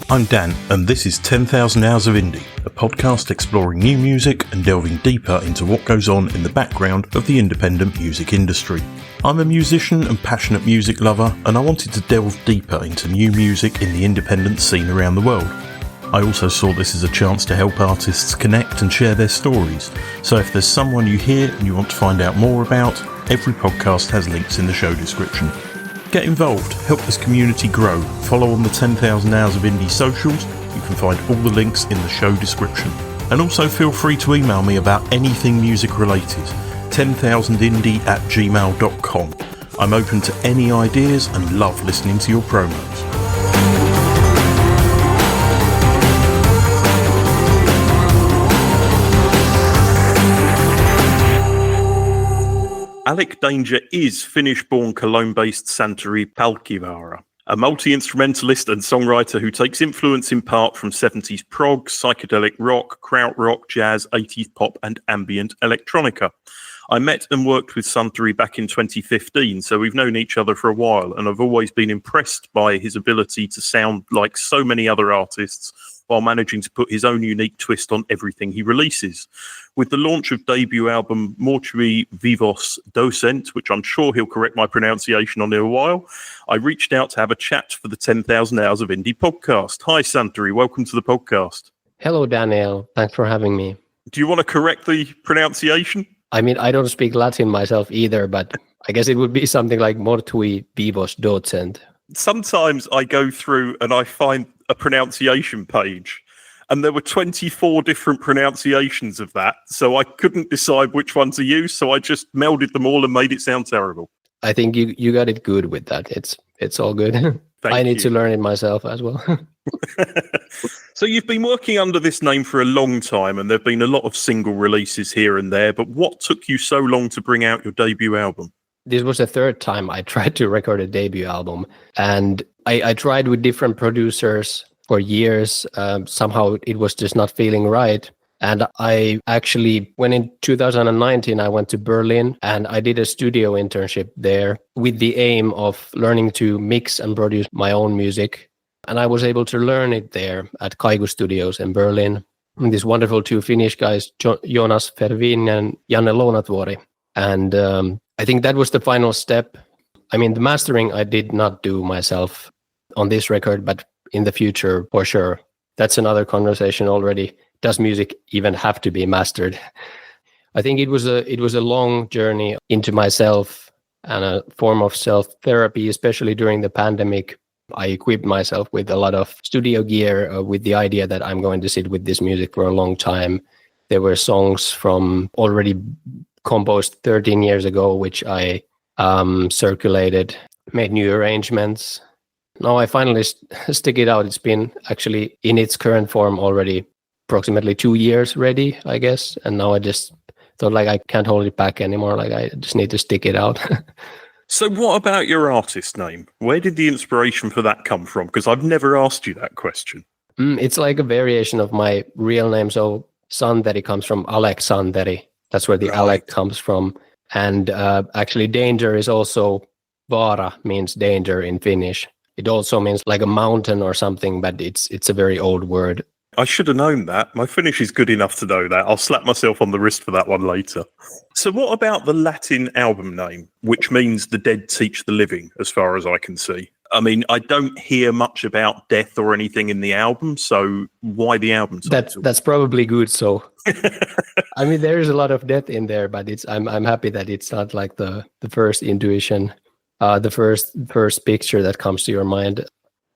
I'm Dan, and this is 10,000 Hours of Indie, a podcast exploring new music and delving deeper into what goes on in the background of the independent music industry. I'm a musician and passionate music lover, and I wanted to delve deeper into new music in the independent scene around the world. I also saw this as a chance to help artists connect and share their stories, so if there's someone you hear and you want to find out more about, every podcast has links in the show description. Get involved, help this community grow, follow on the 10,000 Hours of Indie socials, you can find all the links in the show description. And also feel free to email me about anything music related, 10,000indie@gmail.com. I'm open to any ideas and love listening to your promos. Alec Danger is Finnish-born Cologne-based Santeri Palkkivaara, a multi-instrumentalist and songwriter who takes influence in part from 70s prog, psychedelic rock, krautrock, jazz, 80s pop and ambient electronica. I met and worked with Santeri back in 2015, so we've known each other for a while, and I've always been impressed by his ability to sound like so many other artists while managing to put his own unique twist on everything he releases. With the launch of debut album Mortui, Vivos, Docent, which I'm sure he'll correct my pronunciation on in a while, I reached out to have a chat for the 10,000 Hours of Indie podcast. Hi, Santeri. Welcome to the podcast. Hello, Daniel. Thanks for having me. Do you want to correct the pronunciation? I mean, I don't speak Latin myself either, but I guess it would be something like mortui, vivos, docent. Sometimes I go through and I find a pronunciation page, and there were 24 different pronunciations of that, so I couldn't decide which one to use, so I just melded them all and made it sound terrible. I think you got it good with that. It's all good. I need to learn it myself as well. So you've been working under this name for a long time, and there have been a lot of single releases here and there, but what took you so long to bring out your debut album? This was the third time I tried to record a debut album, and I tried with different producers for years. Somehow it was just not feeling right. And I actually, when in 2019, I went to Berlin and I did a studio internship there with the aim of learning to mix and produce my own music. And I was able to learn it there at Kaiku Studios in Berlin. And these wonderful two Finnish guys, Jonas Fervin and Janne Lounavuori. And I think that was the final step. I mean, the mastering I did not do myself on this record, but in the future, for sure. That's another conversation already. Does music even have to be mastered? I think it was a long journey into myself and a form of self-therapy, especially during the pandemic. I equipped myself with a lot of studio gear with the idea that I'm going to sit with this music for a long time. There were songs from already composed 13 years ago, which I circulated, made new arrangements. Now I finally stick it out. It's been actually in its current form already approximately 2 years ready, I guess. And now I just thought like I can't hold it back anymore. Like I just need to stick it out. So what about your artist name? Where did the inspiration for that come from? Because I've never asked you that question. It's like a variation of my real name. So Santeri comes from Alec Santeri. That's where the right. Alec comes from. And actually danger is also, vaara means danger in Finnish. It also means like a mountain or something, but it's a very old word. I should have known that. My Finnish is good enough to know that. I'll slap myself on the wrist for that one later. So what about the Latin album name, which means the dead teach the living, as far as I can see? I mean, I don't hear much about death or anything in the album, so why the album title? That's probably good. So, I mean, there is a lot of death in there, but I'm happy that it's not like the first intuition, the first picture that comes to your mind.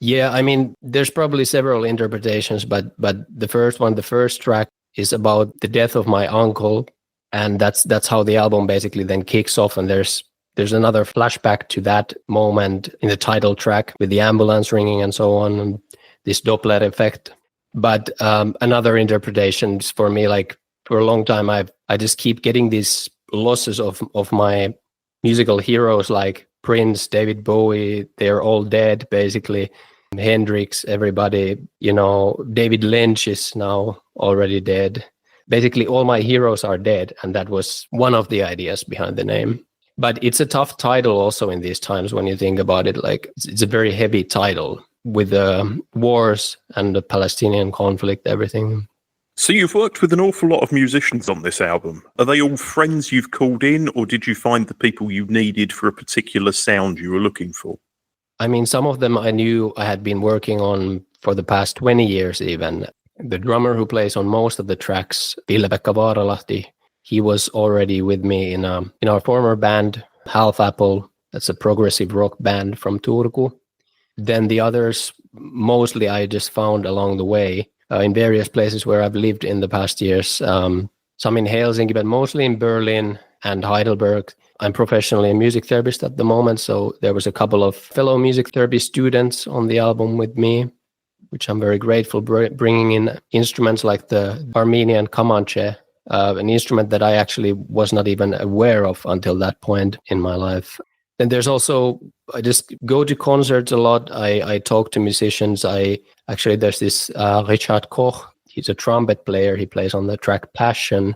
Yeah, I mean, there's probably several interpretations, but the first track is about the death of my uncle, and that's how the album basically then kicks off. And there's another flashback to that moment in the title track with the ambulance ringing and so on, and this Doppler effect. But another interpretation for me, like for a long time, I just keep getting these losses of my musical heroes like Prince, David Bowie. They're all dead basically. Hendrix, everybody, David Lynch is now already dead. Basically, all my heroes are dead, and that was one of the ideas behind the name. But it's a tough title also in these times when you think about it. Like, it's a very heavy title. with the wars and the Palestinian conflict, everything. So you've worked with an awful lot of musicians on this album. Are they all friends you've called in, or did you find the people you needed for a particular sound you were looking for? I mean, some of them I knew I had been working on for the past 20 years even. The drummer who plays on most of the tracks, Ville-Pekka Vaaralahti, he was already with me in our former band, Half Apple. That's a progressive rock band from Turku. Then the others, mostly I just found along the way in various places where I've lived in the past years. Some in Helsinki, but mostly in Berlin and Heidelberg. I'm professionally a music therapist at the moment, so there was a couple of fellow music therapy students on the album with me, which I'm very grateful, bringing in instruments like the Armenian kamanche, an instrument that I actually was not even aware of until that point in my life. And there's also, I just go to concerts a lot. I talk to musicians. There's this Richard Koch. He's a trumpet player. He plays on the track Passion.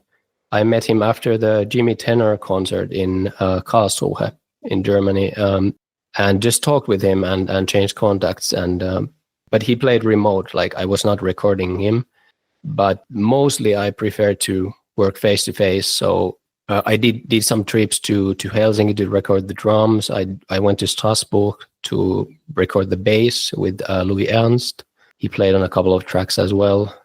I met him after the Jimmy Tenor concert in Karlsruhe in Germany, and just talked with him and changed contacts. But he played remote, like I was not recording him. But mostly I prefer to work face to face. So I did some trips to Helsinki to record the drums. I went to Strasbourg to record the bass with Louis Ernst. He played on a couple of tracks as well.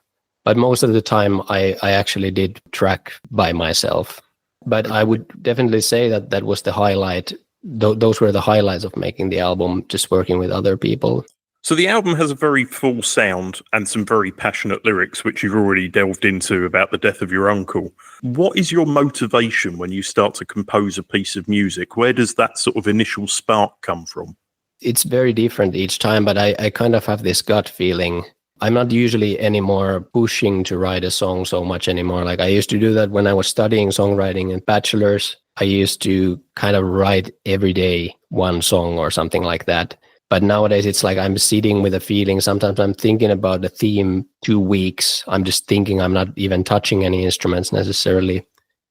But most of the time I actually did track by myself. But I would definitely say that was the highlight. Those were the highlights of making the album, just working with other people. So the album has a very full sound and some very passionate lyrics, which you've already delved into about the death of your uncle. What is your motivation when you start to compose a piece of music? Where does that sort of initial spark come from? It's very different each time, but I kind of have this gut feeling. I'm not usually anymore pushing to write a song so much anymore. Like I used to do that when I was studying songwriting in bachelor's. I used to kind of write every day one song or something like that. But nowadays it's like I'm sitting with a feeling. Sometimes I'm thinking about the theme 2 weeks. I'm just thinking, I'm not even touching any instruments necessarily.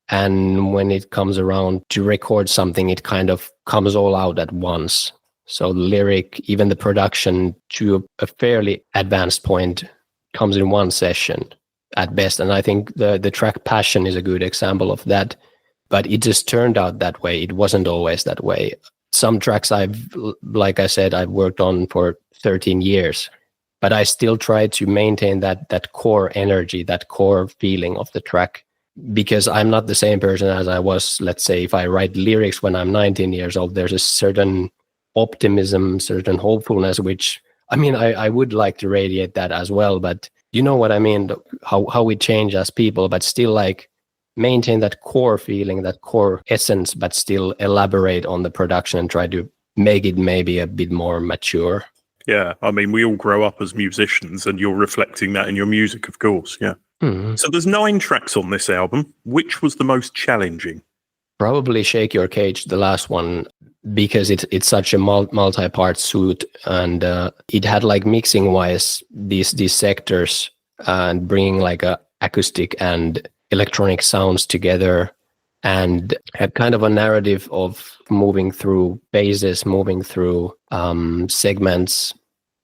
And when it comes around to record something, it kind of comes all out at once. So the lyric, even the production to a fairly advanced point comes in one session at best. And I think the track Passion is a good example of that. But it just turned out that way. It wasn't always that way. Some tracks like I said, I've worked on for 13 years, but I still try to maintain that core energy, that core feeling of the track, because I'm not the same person as I was, let's say, if I write lyrics when I'm 19 years old. There's a certain optimism, certain hopefulness, which, I mean, I would like to radiate that as well, but you know what I mean, how we change as people, but still like maintain that core feeling, that core essence, but still elaborate on the production and try to make it maybe a bit more mature. Yeah, I mean, we all grow up as musicians and you're reflecting that in your music, of course, yeah. Mm-hmm. So there's 9 tracks on this album. Which was the most challenging? Probably Shake Your Cage, the last one, because it's such a multi-part suite, and it had like mixing-wise these sectors and bringing like a acoustic and electronic sounds together, and had kind of a narrative of moving through phases, moving through segments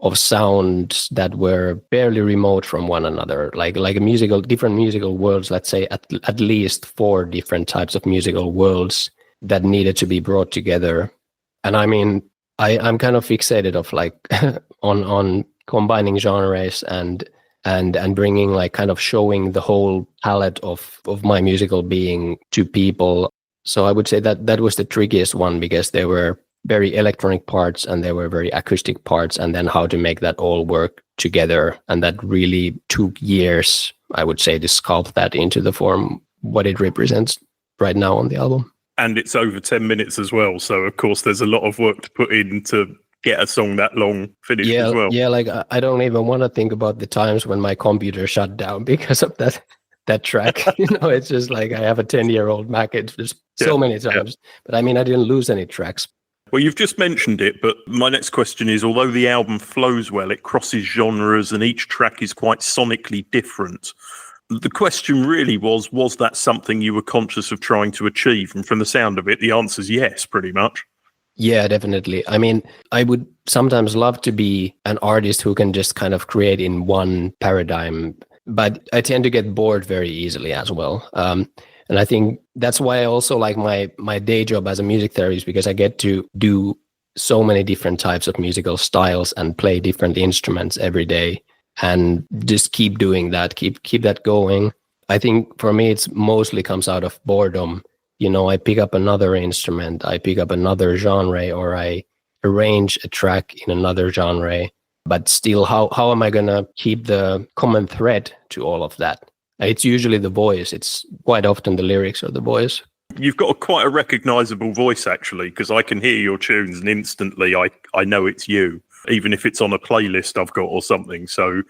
of sounds that were barely remote from one another, like different musical worlds, let's say at least 4 different types of musical worlds that needed to be brought together. And I mean, I'm kind of fixated of like on combining genres and bringing like kind of showing the whole palette of my musical being to people. So I would say that was the trickiest one, because there were very electronic parts and there were very acoustic parts, and then how to make that all work together. And that really took years, I would say, to sculpt that into the form what it represents right now on the album. And it's over 10 minutes as well. So of course there's a lot of work to put in to get a song that long finished as well. Yeah, like I don't even want to think about the times when my computer shut down because of that track. You know, it's just like I have a 10-year-old Mac. It's just so many times. Yeah. But I mean, I didn't lose any tracks. Well, you've just mentioned it, but my next question is, although the album flows well, it crosses genres and each track is quite sonically different. The question really was that something you were conscious of trying to achieve? And from the sound of it, the answer is yes, pretty much. Yeah, definitely. I mean, I would sometimes love to be an artist who can just kind of create in one paradigm, but I tend to get bored very easily as well. And I think that's why I also like my day job as a music therapist, because I get to do so many different types of musical styles and play different instruments every day, and just keep doing that, keep that going. I think for me, it's mostly comes out of boredom. I pick up another instrument, I pick up another genre, or I arrange a track in another genre. But still, how am I going to keep the common thread to all of that? It's usually the voice. It's quite often the lyrics or the voice. You've got quite a recognizable voice, actually, because I can hear your tunes and instantly I know it's you, even if it's on a playlist I've got or something. So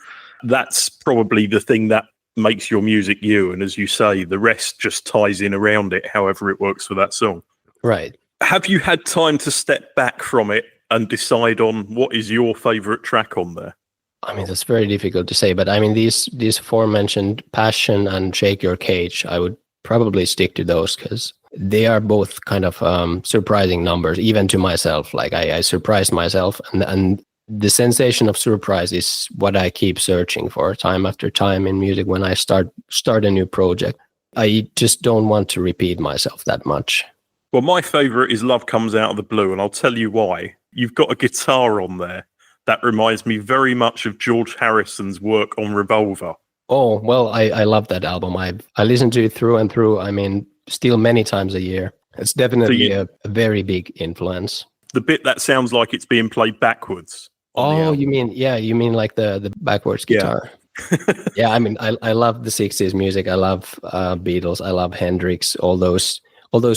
that's probably the thing that makes your music you. And as you say, the rest just ties in around it, however it works for that song. Right. Have you had time to step back from it and decide on what is your favorite track on there? I mean, that's very difficult to say, but I mean, these aforementioned Passion and Shake Your Cage, I would probably stick to those because they are both kind of surprising numbers, even to myself. Like I surprised myself, and the sensation of surprise is what I keep searching for time after time in music when I start a new project. I just don't want to repeat myself that much. Well, my favorite is Love Comes Out of the Blue, and I'll tell you why. You've got a guitar on there that reminds me very much of George Harrison's work on Revolver. Oh, well, I love that album. I listen to it through and through. I mean, still many times a year. It's definitely a very big influence. The bit that sounds like it's being played backwards. Oh, you mean like the backwards guitar? Yeah. Yeah, I mean, I love the 60s music. I love Beatles. I love Hendrix. All those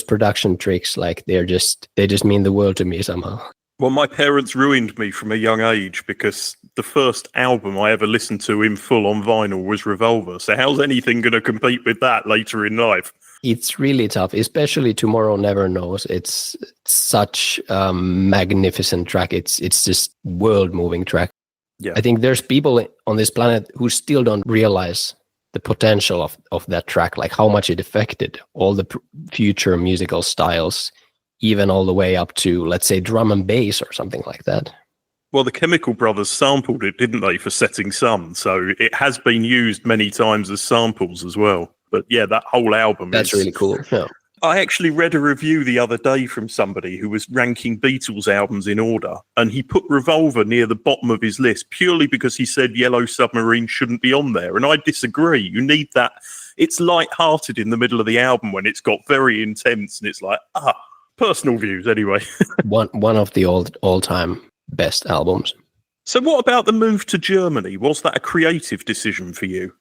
production tricks, like they just mean the world to me somehow. Well, my parents ruined me from a young age because the first album I ever listened to in full on vinyl was Revolver. So how's anything going to compete with that later in life? It's really tough, especially Tomorrow Never Knows. It's such a magnificent track. It's just world-moving track. Yeah. I think there's people on this planet who still don't realize the potential of that track, like how much it affected all the future musical styles, even all the way up to, let's say, drum and bass or something like that. Well, the Chemical Brothers sampled it, didn't they, for Setting Sun? So it has been used many times as samples as well. But yeah, that whole album That's really cool. Yeah. I actually read a review the other day from somebody who was ranking Beatles albums in order, and he put Revolver near the bottom of his list purely because he said Yellow Submarine shouldn't be on there. And I disagree. You need that. It's light-hearted in the middle of the album when it's got very intense, and it's like, personal views anyway. one of the all-time best albums. So what about the move to Germany? Was that a creative decision for you?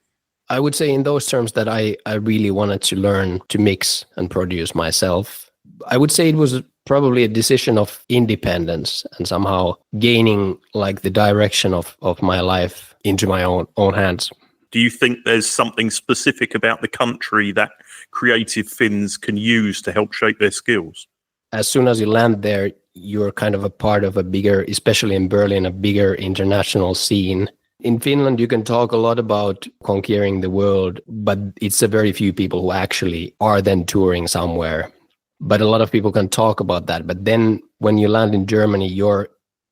I would say in those terms that I really wanted to learn to mix and produce myself. I would say it was probably a decision of independence and somehow gaining like the direction of my life into my own hands. Do you think there's something specific about the country that creative Finns can use to help shape their skills? As soon as you land there, you're kind of a part of a bigger, especially in Berlin, a bigger international scene. In Finland, you can talk a lot about conquering the world, but it's a very few people who actually are then touring somewhere. But a lot of people can talk about that. But then when you land in Germany, you're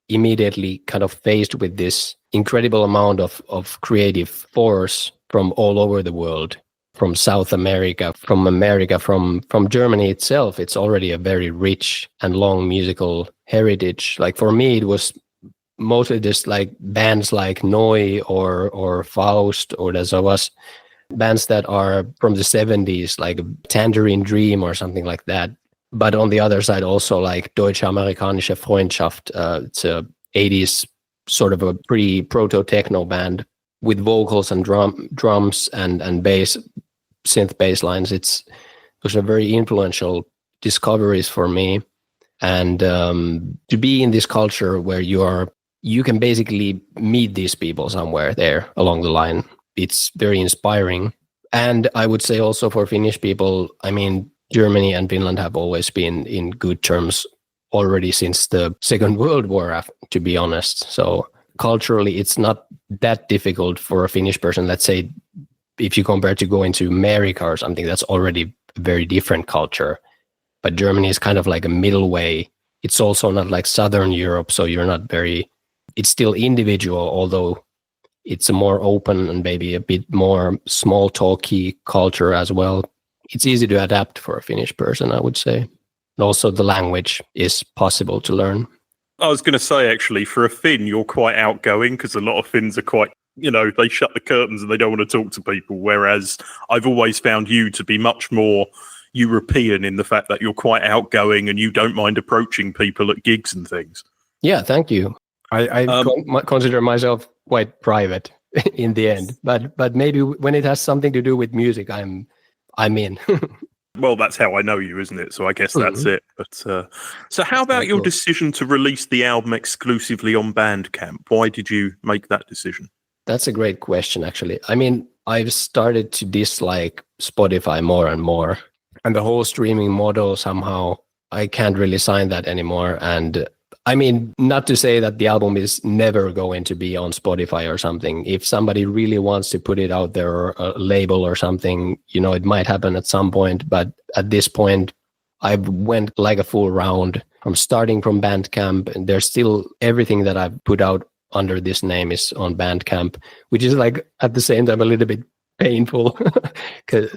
immediately kind of faced with this incredible amount of creative force from all over the world, from South America, from Germany itself. It's already a very rich and long musical heritage. Like for me, it was mostly just like bands like Noi or Faust or Das was bands that are from the 70s, like Tangerine Dream or something like that. But on the other side, also like Deutsche-Amerikanische Freundschaft. It's a 80s sort of a pretty proto-techno band with vocals and drums and bass, synth bass lines. It was a very influential discoveries for me. And to be in this culture where you can basically meet these people somewhere there along the line. It's very inspiring. And I would say also for Finnish people, I mean, Germany and Finland have always been in good terms already since the Second World War, to be honest. So culturally, it's not that difficult for a Finnish person. Let's say if you compare to going to America or something, that's already a very different culture. But Germany is kind of like a middle way, it's also not like Southern Europe, so you're not very, it's still individual, although it's a more open and maybe a bit more small talky culture as well. It's easy to adapt for a Finnish person, I would say. And also the language is possible to learn. I was going to say, actually, for a Finn, you're quite outgoing, because a lot of Finns are quite, they shut the curtains and they don't want to talk to people. Whereas I've always found you to be much more European in the fact that you're quite outgoing and you don't mind approaching people at gigs and things. Yeah, thank you. I consider myself quite private in the end, but maybe when it has something to do with music, I'm in. Well, that's how I know you, isn't it? So I guess that's it. But so how about your decision to release the album exclusively on Bandcamp? Why did you make that decision? That's a great question, actually. I mean, I've started to dislike Spotify more and more, and the whole streaming model, somehow I can't really sign that anymore. And I mean, not to say that the album is never going to be on Spotify or something. If somebody really wants to put it out there, or a label or something, it might happen at some point. But at this point, I went like a full round from starting from Bandcamp, and there's still everything that I've put out under this name is on Bandcamp, which is like at the same time a little bit painful,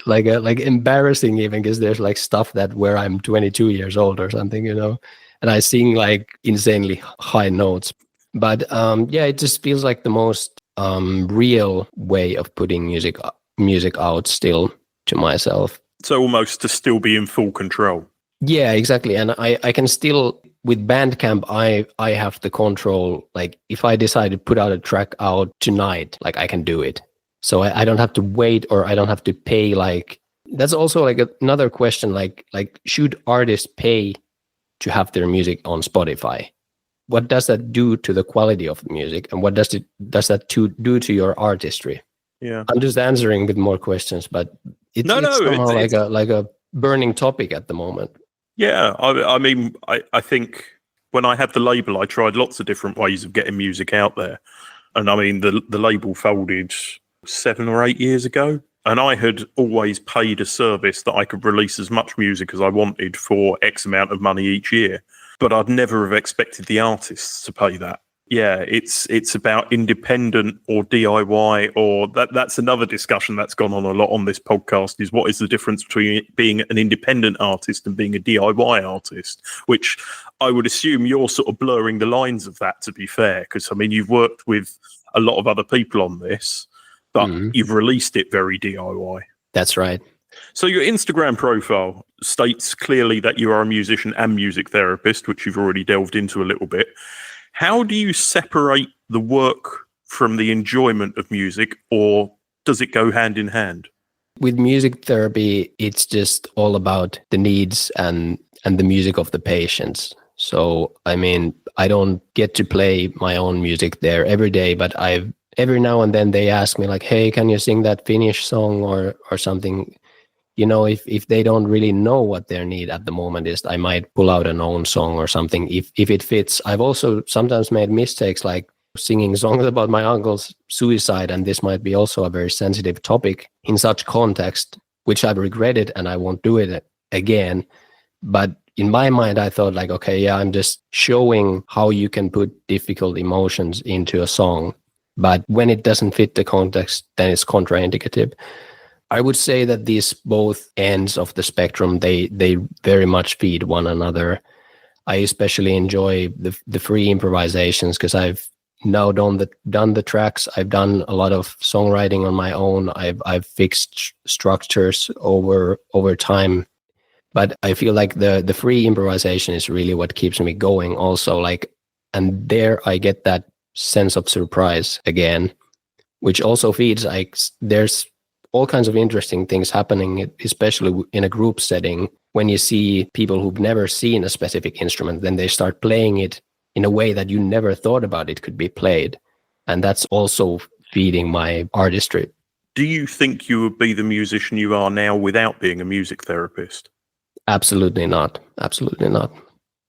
like embarrassing even, because there's like stuff that where I'm 22 years old or something, and I sing like insanely high notes. But it just feels like the most real way of putting music out still to myself. So almost to still be in full control. Yeah, exactly. And I can still, with Bandcamp, I have the control. Like if I decide to put out a track out tonight, like I can do it. So I don't have to wait, or I don't have to pay. Like that's also like another question. Like should artists pay to have their music on Spotify? What does that do to the quality of the music, and what does that do to your artistry? Yeah, I'm just answering with more questions, but it's somehow like a burning topic at the moment. Yeah, I mean, I think when I had the label, I tried lots of different ways of getting music out there, and I mean the label folded 7 or 8 years ago. And I had always paid a service that I could release as much music as I wanted for X amount of money each year. But I'd never have expected the artists to pay that. Yeah, it's about independent or DIY, or that's another discussion that's gone on a lot on this podcast, is what is the difference between being an independent artist and being a DIY artist, which I would assume you're sort of blurring the lines of that, to be fair, because, I mean, you've worked with a lot of other people on this, but you've released it very DIY. That's right. So your Instagram profile states clearly that you are a musician and music therapist, which you've already delved into a little bit. How do you separate the work from the enjoyment of music, or does it go hand in hand? With music therapy, it's just all about the needs and the music of the patients. So, I mean, I don't get to play my own music there every day, but every now and then they ask me like, hey, can you sing that Finnish song or something? If they don't really know what their need at the moment is, I might pull out an own song or something if it fits. I've also sometimes made mistakes, like singing songs about my uncle's suicide, and this might be also a very sensitive topic in such context, which I've regretted, and I won't do it again. But in my mind, I thought like, okay, yeah, I'm just showing how you can put difficult emotions into a song. But when it doesn't fit the context, then it's contraindicative. I would say that these both ends of the spectrum, they very much feed one another. I especially enjoy the free improvisations because I've now done the tracks. I've done a lot of songwriting on my own. I've fixed structures over time. But I feel like the free improvisation is really what keeps me going also. And there I get that sense of surprise again, which also feeds there's all kinds of interesting things happening, especially in a group setting. When you see people who've never seen a specific instrument, then they start playing it in a way that you never thought about it could be played. And that's also feeding my artistry. Do you think you would be the musician you are now without being a music therapist? Absolutely not. Absolutely not.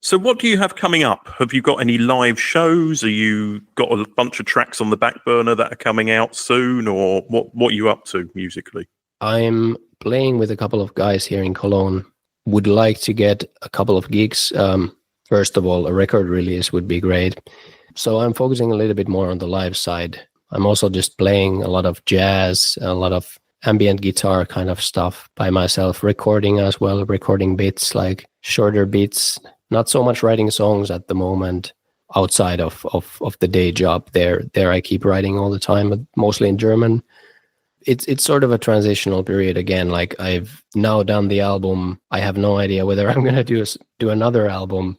So what do you have coming up? Have you got any live shows? Are you got a bunch of tracks on the back burner that are coming out soon? Or what are you up to musically? I'm playing with a couple of guys here in Cologne. Would like to get a couple of gigs First of all, a record release would be great. So I'm focusing a little bit more on the live side. I'm also just playing a lot of jazz, a lot of ambient guitar kind of stuff by myself, recording as well, recording bits, like shorter bits, not so much writing songs at the moment outside of the day job. There I keep writing all the time, but mostly in German. It's sort of a transitional period again. Like I've now done the album. I have no idea whether I'm going to do another album.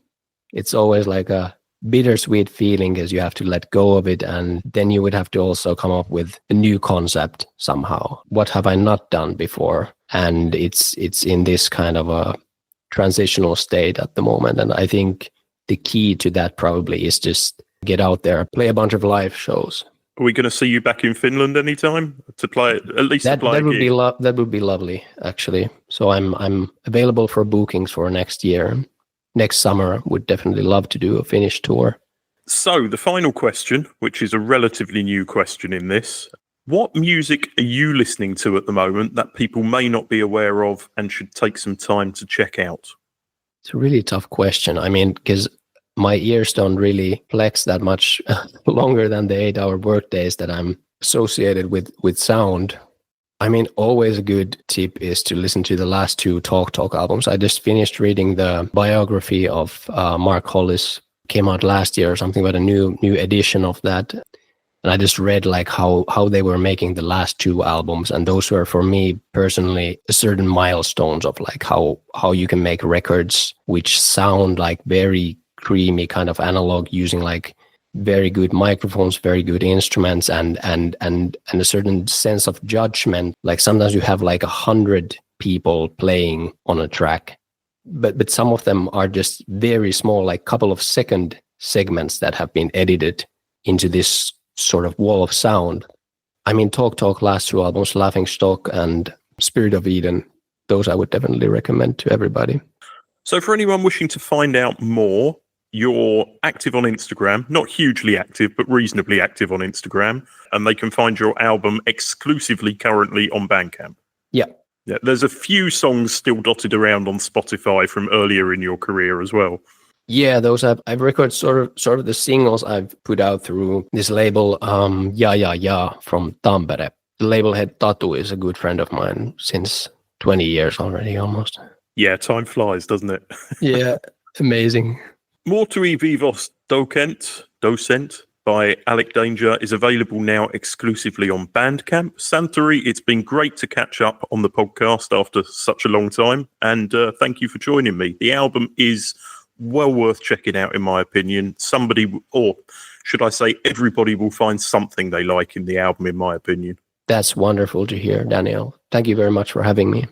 It's always like a bittersweet feeling because you have to let go of it, and then you would have to also come up with a new concept somehow. What have I not done before? And it's in this kind of a transitional state at the moment. And I think the key to that probably is just get out there, play a bunch of live shows. Are we going to see you back in Finland anytime to play at least? That would be lovely, actually. So I'm available for bookings for next year. Next summer, would definitely love to do a Finnish tour. So the final question, which is a relatively new question in this, what music are you listening to at the moment that people may not be aware of and should take some time to check out? It's a really tough question. I mean, because my ears don't really flex that much longer than the 8-hour workdays that I'm associated with sound. I mean, always a good tip is to listen to the last 2 Talk albums. I just finished reading the biography of Mark Hollis, came out last year or something, but a new edition of that. And I just read like how they were making the last 2 albums. And those were, for me personally, certain milestones of like how you can make records which sound like very creamy kind of analog, using like very good microphones, very good instruments, and a certain sense of judgment. Like sometimes you have like 100 people playing on a track, but some of them are just very small, like couple of second segments that have been edited into this sort of wall of sound. I mean, Talk last 2 albums, Laughing Stock and Spirit of Eden, those I would definitely recommend to everybody. So for anyone wishing to find out more, you're active on Instagram, not hugely active, but reasonably active on Instagram, and they can find your album exclusively currently on Bandcamp. Yeah. There's a few songs still dotted around on Spotify from earlier in your career as well. Yeah, those I've recorded sort of the singles I've put out through this label, Ja from Tampere. The label head Tatu is a good friend of mine since 20 years already, almost. Yeah, time flies, doesn't it? Yeah, amazing. Mortui, vivos, docent by Alec Danger is available now exclusively on Bandcamp. Santeri, it's been great to catch up on the podcast after such a long time, and thank you for joining me. The album is well worth checking out, in my opinion. Somebody, or should I say everybody, will find something they like in the album, in my opinion. That's wonderful to hear, Daniel. Thank you very much for having me.